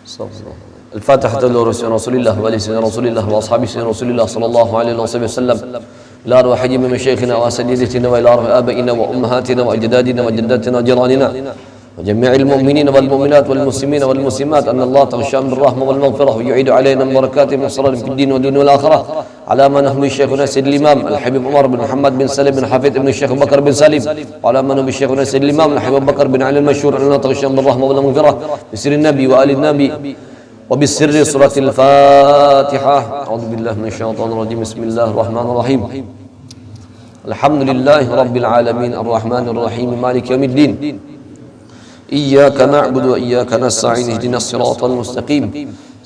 الفاتحة لرسول الله ولسيدنا رسول الله وأصحاب سيدنا رسول الله صلى الله عليه وسلم إلى أرواح جميع مشايخنا وأساتذتنا وإلى أرواح آبائنا وأمهاتنا وأجدادنا وجداتنا وجيراننا وجميع المؤمنين والمؤمنات والمسلمين والمسلمات أن الله تغشاهم بالرحمة والمغفرة ويعيد علينا من بركاته من أسرار في الدين والدنيا والآخرة على ما نحمي شيخنا سيد الإمام الحبيب عمر بن محمد بن سالم بن حفيظ بن الشيخ بكر بن سالم وعلى ما نحمي شيخنا سيد الإمام الحبيب بكر بن علي المشهور أن الله تغشاهم بالرحمة والمغفرة بسر النبي وآل النبي وبالسر سورة الفاتحة. أعوذ بالله من الشيطان الرجيم. بسم الله الرحمن الرحيم. الحمد لله رب العالمين الرحمن الرحيم مالك يوم الدين إياك نعبد وإياك نستعين اهدنا الصراط المستقيم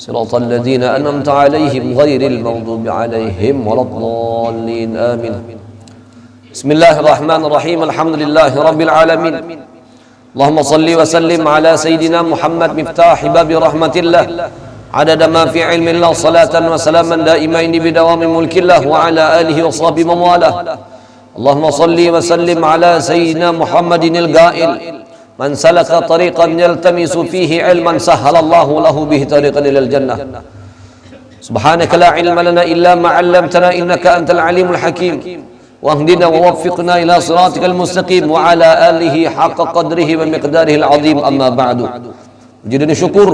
صراط الذين أنعمت عليهم غير المغضوب عليهم ولا الضالين آمين. بسم الله الرحمن الرحيم. الحمد لله رب العالمين. اللهم صل وسلم على سيدنا محمد مفتاح باب رحمة الله عدد ما في علم الله صلاة وسلاما دائمين بدوام ملك الله وعلى آله وصحبه من والاه. اللهم صل وسلم على سيدنا محمد القائل من سلك طريقا يلتمس فيه علما سهل الله له به طريقا إلى الجنة. سبحانك لا علم لنا إلا ما علمتنا إنك أنت العليم الحكيم واهدنا ووفقنا إلى صراطك المستقيم وعلى آله حق قدره ومقداره العظيم. أما بعد. Jadi syukur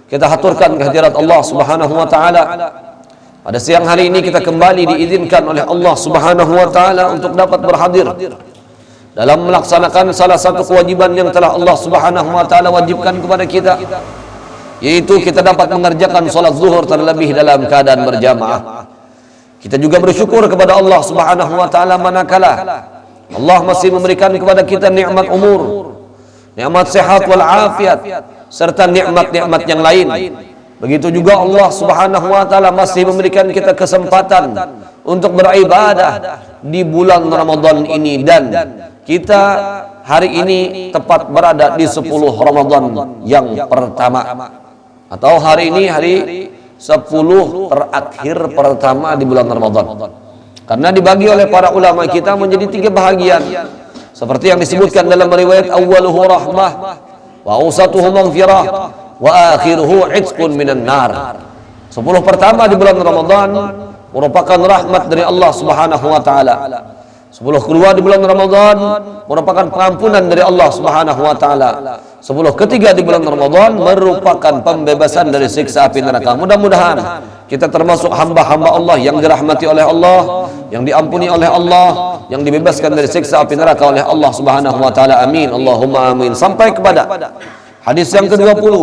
kita haturkan kehadirat Allah Subhanahu wa taala. Pada siang hari ini kita kembali diizinkan oleh Allah Subhanahu wa taala untuk dapat berhadir dalam melaksanakan salah satu kewajiban yang telah Allah Subhanahu wa taala wajibkan kepada kita, yaitu kita dapat mengerjakan salat zuhur terlebih dalam keadaan berjamaah. Kita juga bersyukur kepada Allah Subhanahu wa taala manakala Allah masih memberikan kepada kita nikmat umur, nikmat sehat wal afiat serta nikmat-nikmat yang lain. Begitu juga Allah Subhanahu wa taala masih memberikan kita kesempatan untuk beribadah di bulan Ramadan ini, dan kita hari ini tepat berada di 10 Ramadan yang pertama, atau hari ini hari 10 terakhir pertama di bulan Ramadan. Karena dibagi oleh para ulama kita menjadi 3 bahagian, seperti yang disebutkan dalam riwayat awwaluhu rahmah wa awsatuhu maghfirah wa akhiruhu itqun minan nar. 10 pertama di bulan Ramadan merupakan rahmat dari Allah Subhanahu wa taala. 10 kedua di bulan Ramadan merupakan pengampunan dari Allah Subhanahu wa taala. 10 ketiga di bulan Ramadan merupakan pembebasan dari siksa api neraka. Mudah-mudahan kita termasuk hamba-hamba Allah yang dirahmati oleh Allah, yang diampuni oleh Allah, yang dibebaskan dari siksa api neraka oleh Allah Subhanahu wa taala. Amin. Allahumma amin. Sampai kepada hadis yang ke-20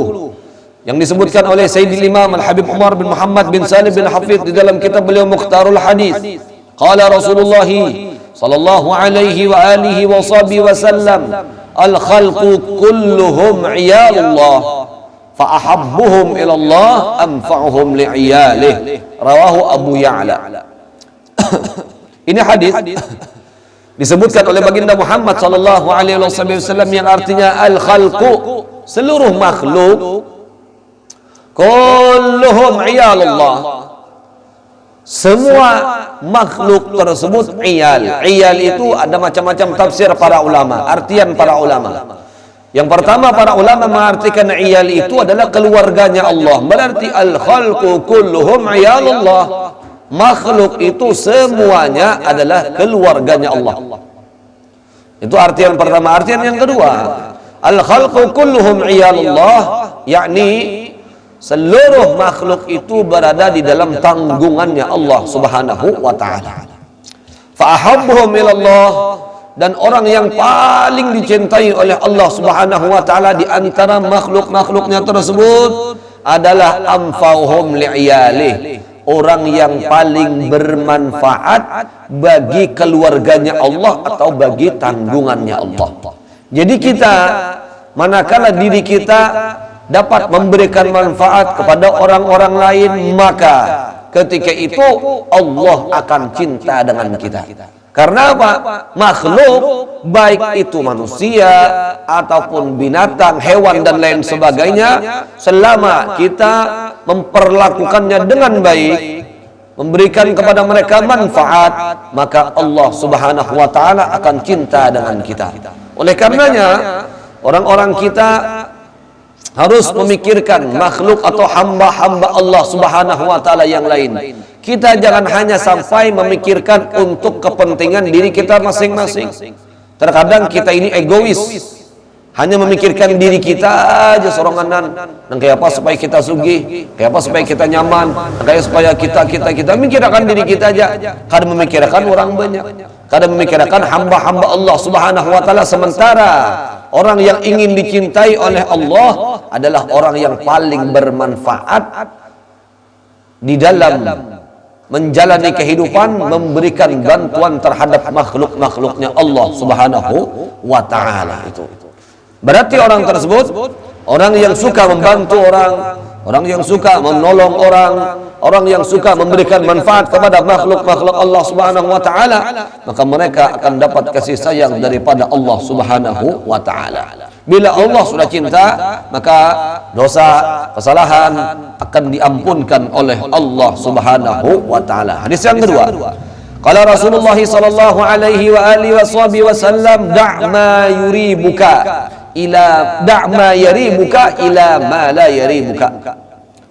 yang disebutkan oleh Sayyidil Imam Al-Habib Umar bin Muhammad bin Salim bin Hafidh di dalam kitab beliau Mukhtarul Hadis. Qala Rasulullah sallallahu alaihi wa alihi wa sahbihi wa sallam, al-khalqu kulluhum iyalullah fa ahabbuhum ila Allah anfa'uhum li'iyalih. Rawahu Abu Ya'la. Ini hadis disebutkan oleh baginda Muhammad sallallahu alaihi wasallam yang artinya al-khalqu, seluruh makhluk, kulluhum iyalullah, semua makhluk tersebut iyal. Iyal itu ada macam-macam tafsir para ulama, artian para ulama. Yang pertama, para ulama mengartikan iyal itu adalah keluarganya Allah. Berarti al-khalqu kulluhum iyalullah, makhluk itu semuanya adalah keluarganya Allah. Itu artian pertama. Artian yang kedua, al-khalqu kulluhum iyalullah, yakni seluruh makhluk itu berada di dalam tanggungannya Allah Subhanahu wa taala. Fa ahabbuhum ilallah, dan orang yang paling dicintai oleh Allah Subhanahu wa taala di antara makhluk-makhluknya tersebut adalah anfa'uhum li'iyalih, orang yang paling bermanfaat bagi keluarganya Allah atau bagi tanggungannya Allah. Jadi kita, manakala diri kita dapat memberikan manfaat kepada orang-orang lain, maka ketika itu Allah akan cinta dengan kita. Karena apa? Makhluk, baik itu manusia ataupun binatang, hewan dan lain sebagainya, selama kita memperlakukannya dengan baik, memberikan kepada mereka manfaat, maka Allah Subhanahu wa taala akan cinta dengan kita. Oleh karenanya, orang-orang kita harus memikirkan makhluk atau hamba-hamba Allah Subhanahu wa taala yang lain. Kita jangan hanya sampai memikirkan untuk kepentingan diri kita masing-masing. Terkadang kita ini egois, hanya memikirkan diri kita aja soranganan. Dan kayak apa supaya kita sugih, kayak apa supaya kita nyaman, kayak supaya kita memikirkan diri kita aja. Kadang memikirkan orang banyak, kadang memikirkan hamba-hamba Allah Subhanahu wa taala, sementara orang yang ingin dicintai oleh Allah adalah orang yang paling bermanfaat di dalam menjalani kehidupan, memberikan bantuan terhadap makhluk-makhluknya Allah Subhanahu wa taala. Itu berarti orang tersebut orang yang suka membantu orang yang suka menolong orang yang suka memberikan manfaat kepada makhluk-makhluk Allah Subhanahu wa taala, maka mereka akan dapat kasih sayang daripada Allah Subhanahu wa taala. Bila Allah sudah cinta, maka dosa, kesalahan akan diampunkan oleh Allah Subhanahu wa taala. Hadis yang kedua, qala Rasulullah sallallahu alaihi wa alihi wasallam, da' ma yaribuka ila ma la yaribuka.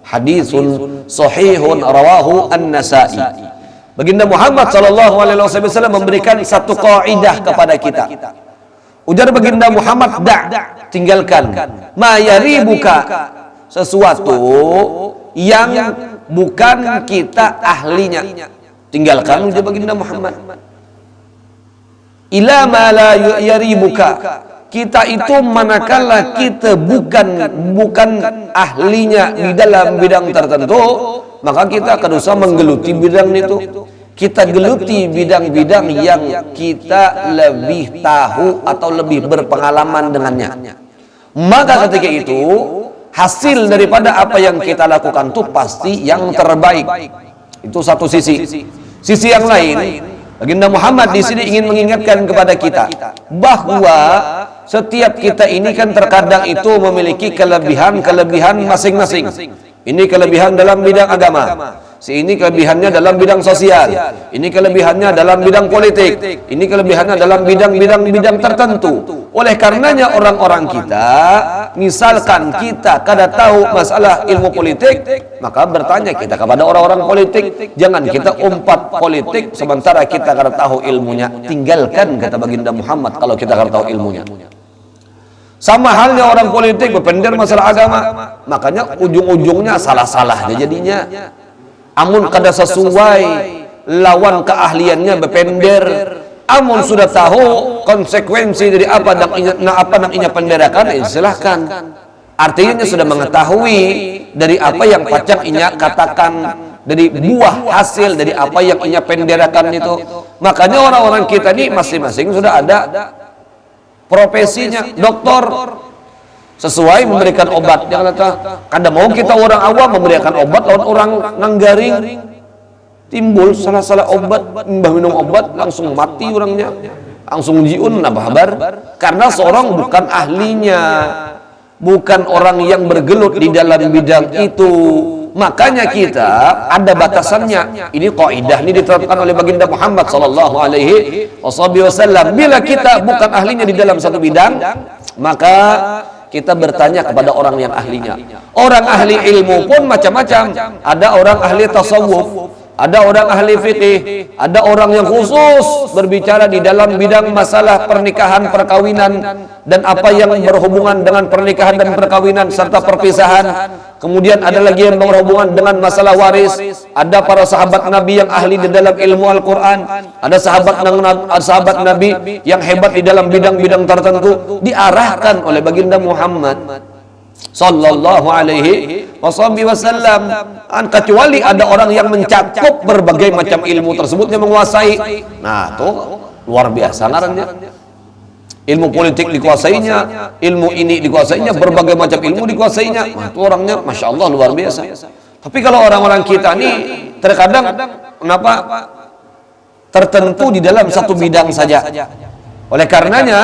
Hadisun sahihun rawahu An-Nasa'i. Baginda Muhammad sallallahu alaihi wasallam memberikan satu kaidah kepada kita. Ujar baginda Muhammad, tinggalkan ma yaribuka, sesuatu yang bukan kita ahlinya. Tinggalkan, ujar baginda Muhammad. Ila ma la yaribuka, kita itu manakala kita bukan ahlinya di dalam bidang tertentu, maka kita akan usah menggeluti bidang itu. Kita geluti bidang-bidang yang kita lebih tahu atau lebih berpengalaman dengannya. Maka ketika itu hasil daripada apa yang kita lakukan itu pasti yang terbaik. Itu satu sisi. Sisi yang lain, baginda Muhammad di sini ingin mengingatkan kepada kita bahwa setiap kita ini kan terkadang itu memiliki kelebihan masing-masing. Ini kelebihan dalam bidang agama, ini kelebihannya dalam bidang sosial, ini kelebihannya dalam bidang politik, ini kelebihannya dalam bidang tertentu. Oleh karenanya orang-orang kita, misalkan kita kada tahu masalah ilmu politik, maka bertanya kita kepada orang-orang politik. Jangan kita umpat politik sementara kita kada tahu ilmunya. Tinggalkan, kata baginda Muhammad, kalau kita kada tahu ilmunya. Sama halnya orang politik berpender masalah agama, makanya ujung-ujungnya salah-salah jadinya. Amun kada sesuai lawan keahliannya berpender, amun sudah tahu konsekuensi dari apa yang inya penderakan, silahkan. Artinya sudah mengetahui dari apa yang pacang inya katakan, dari buah hasil dari apa yang inya penderakan itu. Makanya orang-orang kita ini masing-masing sudah ada profesinya. Dokter sesuai memberikan obat. Jangan kata kada mau kita orang awam memberikan obat lawan orang nanggaring, timbul salah-salah obat, mbah minum obat langsung mati orangnya, langsung jiun nambah kabar, karena seorang bukan ahlinya, bukan orang yang bergelut di dalam bidang itu. Makanya kita ada batasannya. Ini kaidah ini diterapkan oleh baginda Muhammad sallallahu alaihi wasallam. Bila kita bukan ahlinya di dalam satu bidang, maka kita bertanya kepada orang yang ahlinya. Orang ahli ilmu pun macam-macam. Ada orang ahli tasawuf, ada orang ahli fikih, ada orang yang khusus berbicara di dalam bidang masalah pernikahan, perkawinan, dan apa yang berhubungan dengan pernikahan dan perkawinan serta perpisahan. Kemudian ada lagi yang berhubungan dengan masalah waris. Ada para sahabat Nabi yang ahli di dalam ilmu Al-Quran. Ada sahabat Nabi yang hebat di dalam bidang-bidang tertentu. Diarahkan oleh baginda Muhammad sallallahu alaihi wasallam. Kecuali ada orang yang mencakup berbagai macam ilmu tersebut yang menguasai. Nah, itu luar biasa ngarannya. Ilmu politik dikuasainya, ilmu ini dikuasainya, berbagai macam ilmu dikuasainya. Nah, itu orangnya Masya Allah luar biasa. Tapi kalau orang-orang kita ini terkadang kenapa tertentu di dalam satu bidang saja. Oleh karenanya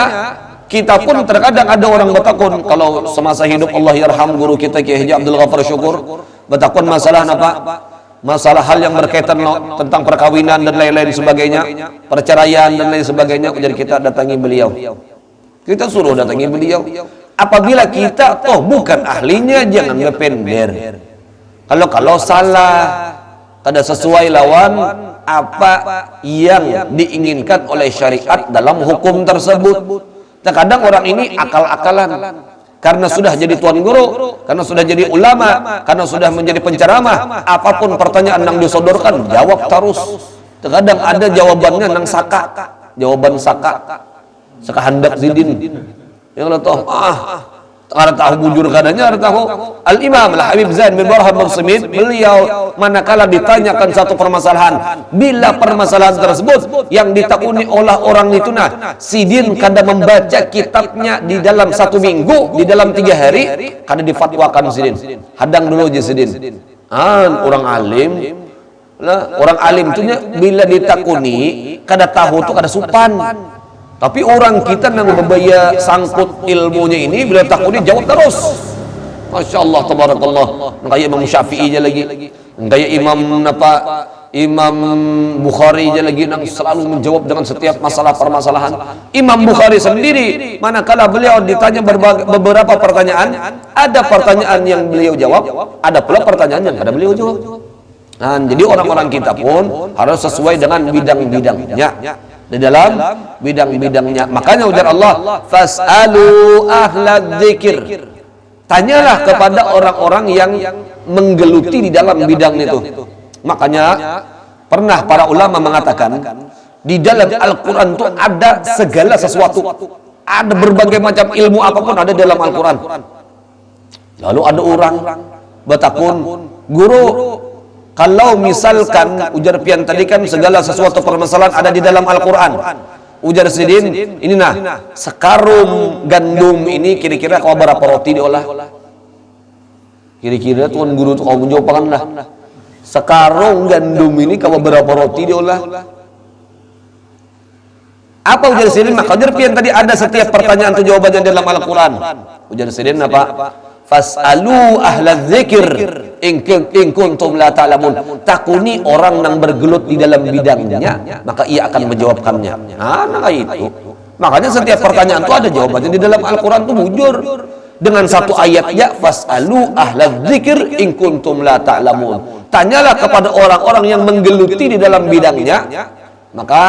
kita pun terkadang ada orang bertakun, kalau semasa hidup Allah yarham guru kita Kiai Haji Abdul Ghaffar Syukur bertakun masalah apa? Masalah hal yang berkaitan tentang perkawinan dan lain-lain sebagainya, perceraian dan lain sebagainya. Jadi kita datangi beliau, kita suruh datangi beliau. Apabila kita toh bukan ahlinya, jangan ngepender. Kalau salah, kada sesuai lawan apa yang diinginkan oleh syariat dalam hukum tersebut. Terkadang orang ini akal-akalan, karena sudah jadi tuan guru, karena sudah jadi ulama, karena sudah menjadi penceramah, apapun pertanyaan yang disodorkan, jawab terus. Terkadang ada jawabannya nang saka, jawaban saka hendak zidin. Yang lo tahu, ada tahu bujur kadanya, ada tahu. Al-Imam Al-Habib Zain bin Barham bin Smith, beliau manakala ditanyakan satu permasalahan, bila permasalahan tersebut yang ditakuni oleh orang itu, sidin kada membaca kitabnya di dalam 1 minggu, di dalam 3 hari, kada difatwakan sidin. Hadang dulu aja sidin. Orang alim, orang alim itu bila ditakuni kada tahu tu kada supan. Tapi orang kita yang membaya sangkut ilmunya ini, bila takuni jawab terus. Masya Allah, tabarakallah. Kayak Imam Syafi'i aja lagi, kayak Imam Bukhari aja lagi, yang selalu menjawab dengan setiap masalah permasalahan. Imam Bukhari sendiri, manakala beliau ditanya beberapa pertanyaan, ada pertanyaan yang beliau jawab, ada pula pertanyaan yang kada beliau jawab. Jadi orang-orang kita pun harus sesuai dengan bidang-bidangnya, di dalam bidang-bidangnya. Makanya ujar Allah, fas'alu ahla dzikir, tanyalah kepada orang-orang yang menggeluti di dalam bidang itu. Makanya pernah para ulama mengatakan, di dalam Al-Quran itu ada segala sesuatu, ada berbagai macam ilmu apapun ada dalam Al-Quran. Lalu ada orang bertakun, guru, kalau misalkan ujar pian tadi kan segala sesuatu permasalahan ada di dalam Al-Quran. Ujar sidin, ini sekarung gandum ini kira-kira kau berapa roti diolah? Kira-kira tuan guru tuh kau menjawabkan lah. Sekarung gandum ini kau berapa roti diolah? Apa ujar sidin? Maka ujar pian tadi ada setiap pertanyaan itu jawabannya dalam Al-Quran. Ujar sidin apa? Fas'alu ahla dzikir in kuntum la ta'lamun. Takuni orang yang bergelut di dalam bidangnya, maka ia akan menjawabkannya. Nah itu. Makanya setiap pertanyaan itu ada jawabannya di dalam Al-Quran itu bujur. Dengan satu ayatnya, fas'alu ahla dzikir in kuntum la ta'lamun. Tanyalah kepada orang-orang yang menggeluti di dalam bidangnya, maka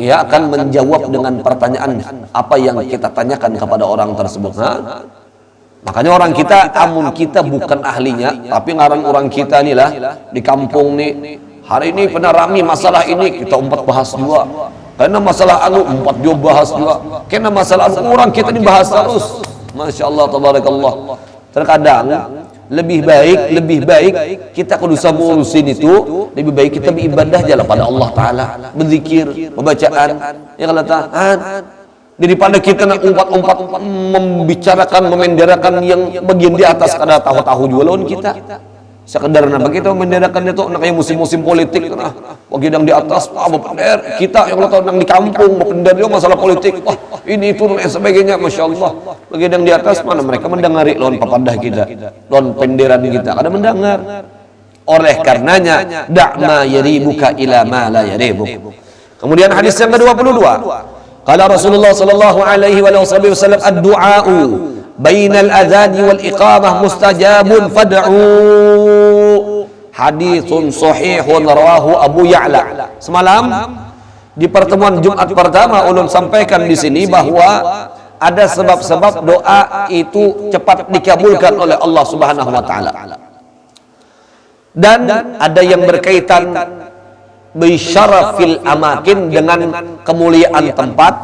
ia akan menjawab dengan pertanyaan apa yang kita tanyakan kepada orang tersebut. Makanya orang kita, amun kita bukan ahlinya, tapi ngarang orang kita nih lah di kampung nih, hari ini pernah rame masalah ini, kita umpat bahas juga. Karena masalah umpat juga bahas juga. Karena masalah orang kita ini bahas terus. Masya Allah, tabarakallah. Terkadang lebih baik kita kalau bisa ngurusin itu, lebih baik kita beribadah jalan pada Allah Ta'ala, berzikir, pembacaan, yang keletahan, daripada kita nak umpat-umpat membicarakan, memenderakan yang bagian di atas, kada tahu-tahu juga lawan kita. Sekedar nak kita memenderakan itu nak kayak musim-musim politik, bagi yang di atas, bapender kita yang tahu nang di kampung bapender juga masalah politik, ini itu dan sebagainya. Masya Allah, bagi yang di atas mana mereka mendengari lawan papadah kita, lawan penderan kita, kada mendengar. Oleh karenanya, da'ma yaribuka ila ma la yaribuk. Kemudian hadis yang ke-22, qala Rasulullah sallallahu alaihi wasallam, ad-du'a'u bainal adhani wal iqamah mustajabun fad'u. Haditsun sahihun rawahu Abu Ya'la. Semalam di pertemuan Jumat pertama ulun sampaikan di sini bahwa ada sebab-sebab doa itu cepat dikabulkan oleh Allah Subhanahu wa taala. Dan ada yang berkaitan bisyarafil amakin, dengan kemuliaan tempat.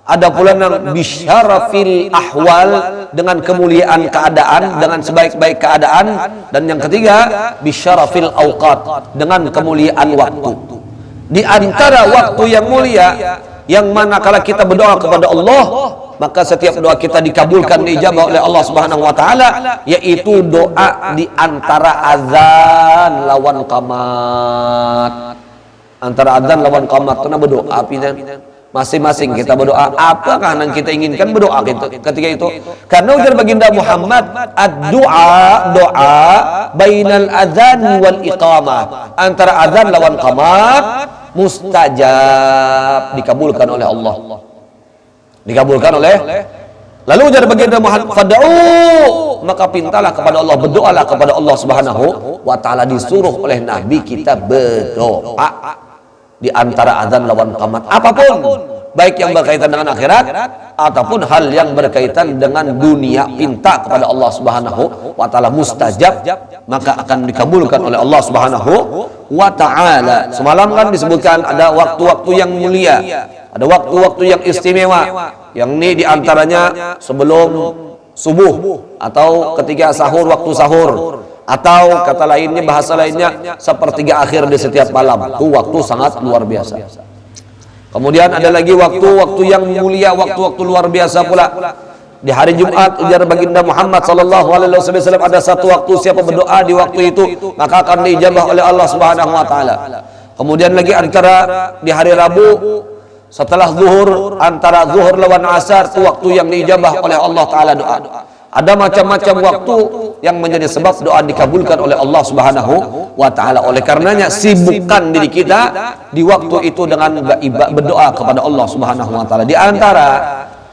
Ada pula yang bisyarafil ahwal, dengan kemuliaan keadaan, dengan sebaik-baik keadaan. Dan yang ketiga bisyarafil awqat, dengan kemuliaan waktu. Di antara waktu yang mulia, yang mana kalau kita berdoa kepada Allah, maka setiap doa kita dikabulkan, diijabah oleh Allah Subhanahu wa taala, yaitu doa di antara azan lawan qamat. Antara azan lawan qamat itu berdoa pisan. Masing-masing kita berdoa apakah yang kita inginkan, berdoa ketika itu. Karena ujar baginda Muhammad, ad-du'a, doa bainal adzan wal iqamah, antara azan lawan qamat mustajab, dikabulkan oleh Allah. Dikabulkan oleh Lalu ujar baginda Muhammad, fad'u, maka pintalah kepada Allah, berdoalah kepada Allah Subhanahu wa taala. Disuruh oleh Nabi kita berdoa di antara azan lawan qamat, apapun, baik yang berkaitan dengan akhirat ataupun hal yang berkaitan dengan dunia, pinta kepada Allah Subhanahu wa taala, mustajab, maka akan dikabulkan oleh Allah Subhanahu wa taala. Semalam kan disebutkan ada waktu-waktu yang mulia, ada waktu-waktu yang istimewa, yang ini diantaranya sebelum subuh atau ketika sahur, waktu sahur, atau kata lainnya, bahasa lainnya, sepertiga akhir di setiap malam. Itu waktu sangat luar biasa. Kemudian ada lagi waktu-waktu yang mulia, waktu-waktu luar biasa pula. Di hari Jumat, ujar baginda Muhammad sallallahu alaihi wasallam, ada satu waktu siapa berdoa di waktu itu maka akan diijabah oleh Allah Subhanahu wa taala. Kemudian lagi antara di hari Rabu setelah zuhur, antara zuhur lawan asar, itu waktu yang diijabah oleh Allah taala doa. Ada macam-macam waktu yang menjadi sebab doa dikabulkan oleh Allah Subhanahu wa taala. Oleh karenanya sibukkan diri kita di waktu itu dengan berdoa kepada Allah Subhanahu wa taala. Di antara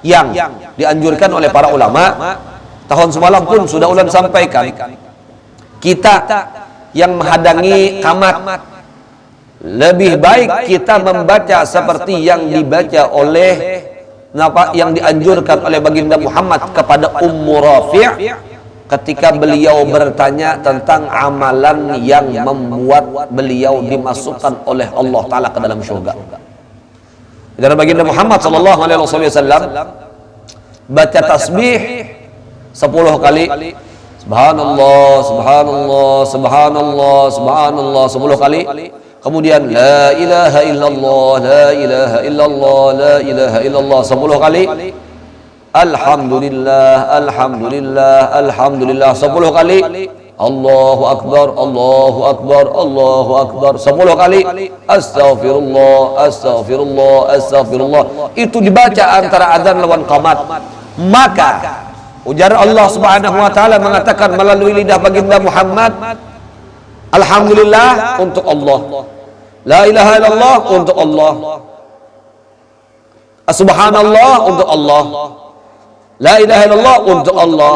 yang dianjurkan oleh para ulama, tahun semalam pun sudah ulang sampaikan, kita yang menghadangi qamat, lebih baik kita membaca seperti yang dibaca oleh yang dianjurkan oleh baginda Muhammad kepada Ummu Rafi' ketika beliau bertanya tentang amalan yang membuat beliau dimasukkan oleh Allah taala ke dalam surga. Dan baginda Muhammad sallallahu alaihi wasallam baca tasbih 10 kali, subhanallah subhanallah subhanallah subhanallah 10 kali. Kemudian la ilaha illallah la ilaha illallah la ilaha illallah 10 kali. Alhamdulillah alhamdulillah alhamdulillah 10 kali. Allahu akbar Allahu akbar Allahu akbar 10 kali. Astaghfirullah astaghfirullah astaghfirullah. Itu dibaca antara azan lawan qamat. Maka ujar Allah Subhanahu wa taala mengatakan melalui lidah baginda Muhammad, alhamdulillah untuk Allah, la ilaha illallah untuk Allah, subhanallah untuk Allah, la ilaha illallah untuk Allah,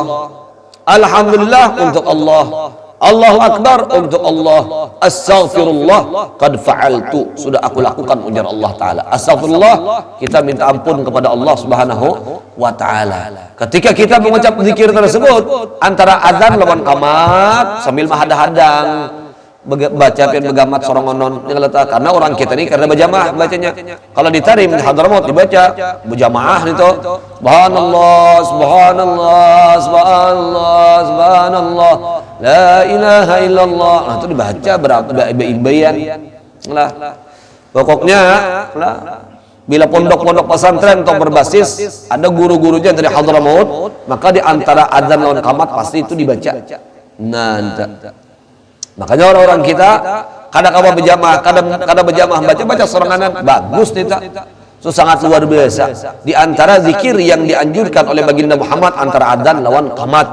alhamdulillah untuk Allah, Allahu akbar untuk Allah, astaghfirullah qad fa'altu, sudah aku lakukan, ujar Allah taala. Astaghfirullah, kita minta ampun kepada Allah Subhanahu wa taala. Ketika kita mengucap zikir tersebut antara azan lawan qamat sambil mahadang-hadang baca pian begamat sorongonon yang letak, karena orang kita ini karena berjamaah bacanya. Kalau ditarim di Hadramaut dibaca berjamaah itu subhanallah subhanallah subhanallah subhanallah la ilaha illallah. Nah, itu dibaca berapa bayan lah. Pokoknya lah, bila pondok-pondok pesantren atau berbasis ada guru-gurunya dari Hadramaut, maka di antara azan lawan qamat pasti itu dibaca. Nah, makanya orang-orang kita kadang berjamaah baca sorangan bagus tidak, itu sangat luar biasa. Di antara zikir yang dianjurkan oleh baginda Muhammad antara adzan lawan qamat.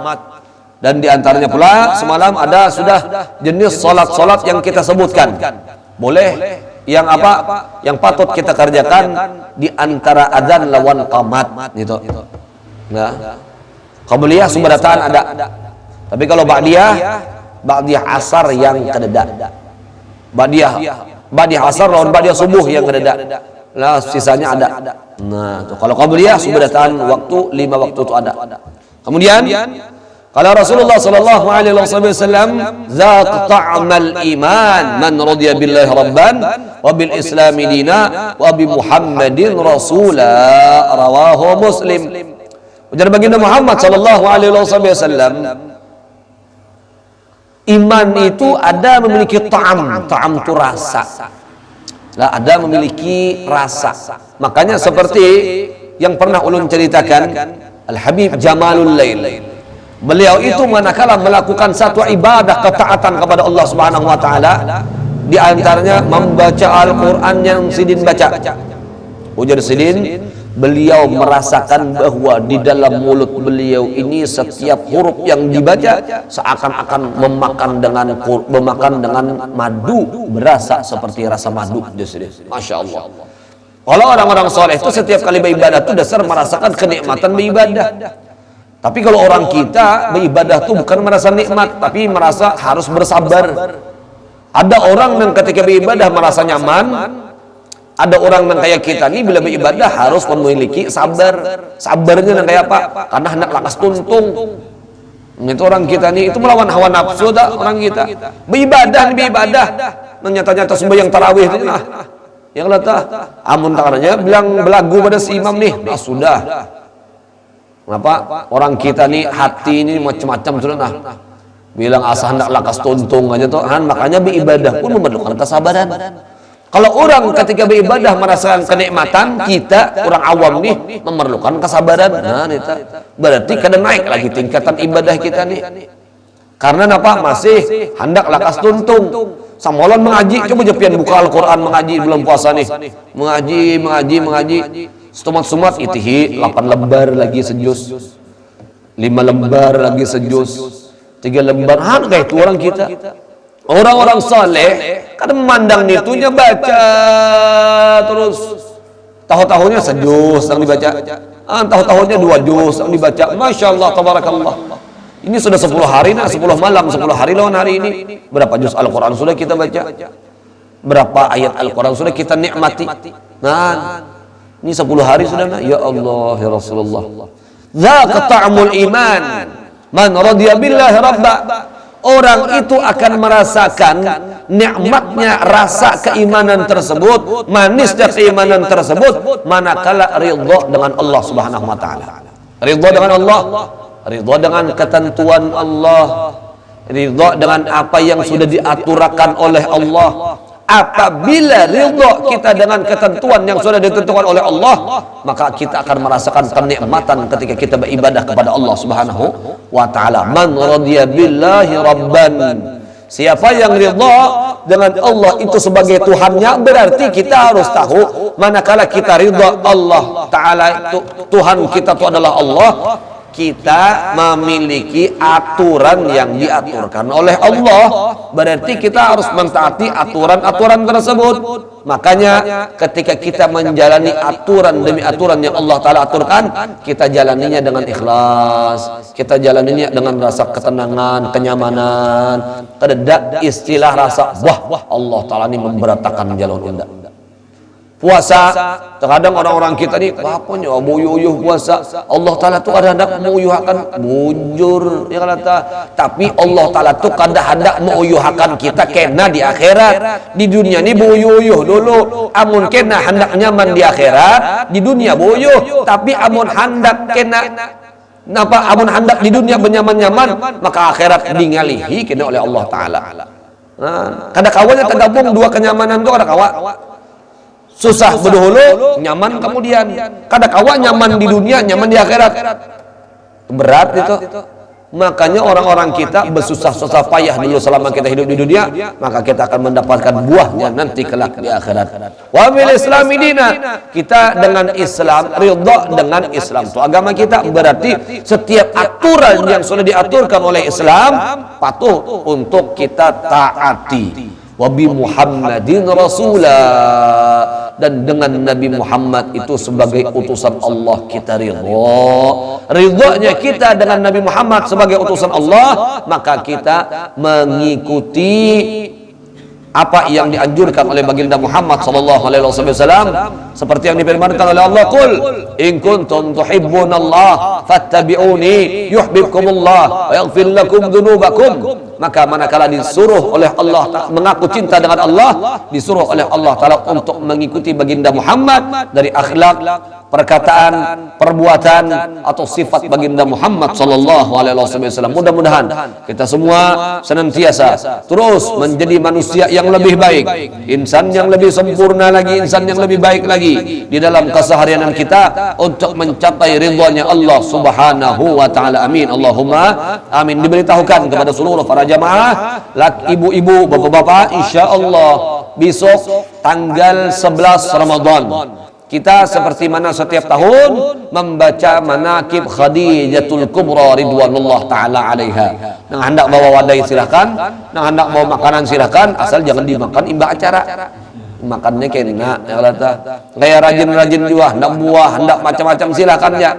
Dan di antaranya pula semalam ada sudah jenis salat-salat yang kita sebutkan. Boleh yang apa? Yang patut kita kerjakan di antara adzan lawan qamat gitu. Nah, qabliyah sumbadataan ada. Tapi kalau ba'diyah asar yang kededa, ba'diyah asar lawan ba'diyah subuh yang kededa, nah sisanya ada. Nah tuh, kalau qabliyah sumbadataan waktu 5 waktu itu ada. Kemudian kalau Rasulullah sallallahu alaihi wasallam, zaq ta'mal iman man radiya billahi rabban wa bil islami dina wa bi muhammadin rasula, rawahu Muslim. Ujar baginda Muhammad sallallahu alaihi wasallam, iman itu ada memiliki ta'am itu rasa. Lah, ada memiliki rasa. Makanya seperti yang pernah ulun ceritakan, Al-Habib Jamalul Lail. Beliau itu manakala melakukan satu ibadah ketaatan kepada Allah Subhanahu wa taala, di antaranya membaca Al-Qur'an yang Sidin baca. Ujar Sidin, beliau merasakan bahwa di dalam mulut beliau ini setiap huruf yang dibaca seakan-akan memakan dengan madu, berasa seperti rasa madu. Masya Allah. Kalau orang-orang soleh itu setiap kali beribadah itu dasar merasakan kenikmatan beribadah. Tapi kalau orang kita beribadah itu bukan merasa nikmat, tapi merasa harus bersabar. Ada orang yang ketika beribadah merasa nyaman. Ada orang yang kayak kita nih bila beribadah harus memiliki sabar. Sabarnya yang kayak apa? Karena hendak lakas tuntung. Itu orang kita nih, itu melawan hawa nafsu dah orang kita. Beribadah. Nyata-nyata sembahyang tarawih itu nah. Yang kata, amun tangannya bilang belagu pada si imam nih. Nah sudah. Kenapa? Orang kita nih hati ini macam-macam sudah nah. Bilang asal hendak lakas tuntung aja tuh. Makanya beribadah pun memerlukan kesabaran. Kalau orang ketika beribadah merasakan kenikmatan, kita orang awam nih memerlukan kesabaran. Nah, itu berarti kadang naik lagi tingkatan ibadah kita nih. Karena apa? Masih hendak lakas tuntung. Samolon mengaji, coba jepian buka Al-Quran mengaji bulan puasa nih. Mengaji. Sumat itihi 8 lembar lagi sejus. 5 lembar lagi sejus. 3 lembar. Kayak itu orang kita. Orang-orang saleh kan memandang nitunya baca terus. Tahu-tahunya sejus yang dibaca. Tahu-tahunya 2 juz yang dibaca. Masya Allah, tabarakallah. Ini sudah 10 hari, 10 malam, 10 hari lawan hari ini. Berapa juz Al-Quran sudah kita baca? Berapa ayat Al-Quran sudah kita nikmati? Nah, ini 10 hari sudah. Ya Allah, ya Rasulullah. Dzaka ta'amul iman. Man radiya billahi rabba. Orang itu akan merasakan nikmatnya rasa keimanan tersebut, manisnya keimanan tersebut manakala ridha dengan Allah Subhanahu wa taala. Ridha dengan Allah, ridha dengan ketentuan Allah, ridha dengan apa yang sudah diaturkan oleh Allah. Apabila ridha kita dengan ketentuan yang sudah ditentukan oleh Allah, maka kita akan merasakan kenikmatan ketika kita beribadah kepada Allah Subhanahu wa taala. Man radiya billahi rabban. Siapa yang ridha dengan Allah itu sebagai Tuhannya, berarti kita harus tahu manakala kita ridha Allah taala itu Tuhan kita itu adalah Allah, kita memiliki aturan yang diaturkan oleh Allah, berarti kita harus mentaati aturan-aturan tersebut. Makanya ketika kita menjalani aturan demi aturan yang Allah Ta'ala aturkan, kita jalaninya dengan ikhlas, kita jalaninya dengan rasa ketenangan, kenyamanan. Tidak istilah rasa wah Allah Ta'ala ini memberatakan jalur unda. Puasa, terkadang orang-orang kita nih apanya buyuh puasa. Allah Ta'ala tuh ada hendak menguyuhakan bujur ya kata. Tapi Allah Ta'ala tuh kada hendak menguyuhakan kita kena di akhirat. Di dunia ini buyuh dulu. Amun kena hendak nyaman di akhirat, di dunia buyuh. Tapi amun hendak kena amun hendak di dunia benyaman-nyaman, maka akhirat dingalihi kena oleh Allah Ta'ala. Nah, kada kawannya tergabung dua kenyamanan tuh ada kawa. Susah berdahulu, nyaman kemudian. Kadang kawan nyaman di dunia, nyaman di akhirat. Berat itu. Makanya orang-orang kita bersusah-susah payah dulu selama kita hidup di dunia, maka kita akan mendapatkan buahnya nanti kelak di akhirat. Wa bil islami dina. Kita dengan Islam, ridha dengan Islam. Itu agama kita, berarti setiap aturan yang sudah diaturkan oleh Islam patuh untuk kita taati. Wabi Muhammadin Rasulah, dan dengan Nabi Muhammad itu sebagai utusan Allah kita ridha. Ridhanya kita dengan Nabi Muhammad sebagai utusan Allah, maka kita mengikuti apa yang dianjurkan oleh baginda Muhammad sallallahu alaihi wasallam, seperti yang difirmankan oleh Allah, qul in kuntum tuhibbunallaha fattabi'uni yuhibbukumullah wa yaghfir lakum dzunubakum. Maka manakala disuruh oleh Allah mengaku cinta dengan Allah, disuruh oleh Allah Ta'ala untuk mengikuti baginda Muhammad dari akhlak, perkataan, perbuatan atau sifat baginda Muhammad sallallahu alaihi wasallam. Mudah-mudahan kita semua senantiasa terus menjadi manusia yang lebih baik, insan yang lebih sempurna lagi, insan yang lebih baik lagi di dalam keseharian kita untuk mencapai ridhonya Allah Subhanahu wa taala. Amin. Allahumma amin. Diberitahukan kepada seluruh para jamaah, ibu-ibu, bapak-bapak, insyaallah besok tanggal 11 Ramadan kita seperti mana setiap tahun membaca manaqib Khadijatul Kubra ridwanullah taala alaiha. Nang hendak bawa wadai silakan, nang hendak bawa makanan silakan, asal jangan dimakan imba acara. makannya kena ya kata kayak rajin-rajin juga hendak buah hendak macam-macam silakan ya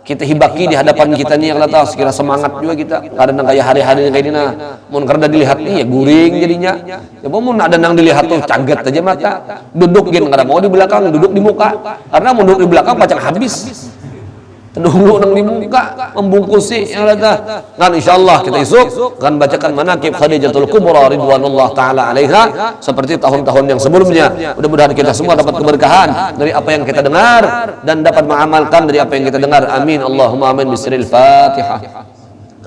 kita hibaki di hadapan kita nih yang kata sekira semangat juga kita kadang kayak hari-hari kayak ini nah mun karena dilihat nih ya guring jadinya ya mun ada nang dilihat tuh caget aja mata duduk gini kada mau di belakang duduk di muka karena mun duduk di belakang pacang habis dulu nang di muka membungkusi yang kata kan insyaallah kita esok akan bacakan manaqib Khadijatul Kubra ridwanullah taala alaiha seperti tahun-tahun yang sebelumnya. Mudah-mudahan kita semua dapat keberkahan dari apa yang kita dengar dan dapat mengamalkan dari apa yang kita dengar. Amin Allahumma amin bismil Fatihah.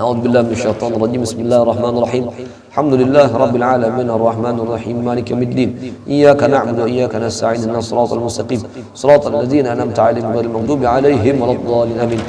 A'udzu billahi minasyaitonir rajim. Bismillahirrahmanirrahim. Alhamdulillah rabbil alamin arrahmanir rahim maliki yaumiddin. Iyyaka na'budu wa iyyaka nasta'in ihdinas siratal mustaqim. Siratal ladzina an'amta 'alaihim ghairil maghdubi 'alaihim waladdallin. Amin.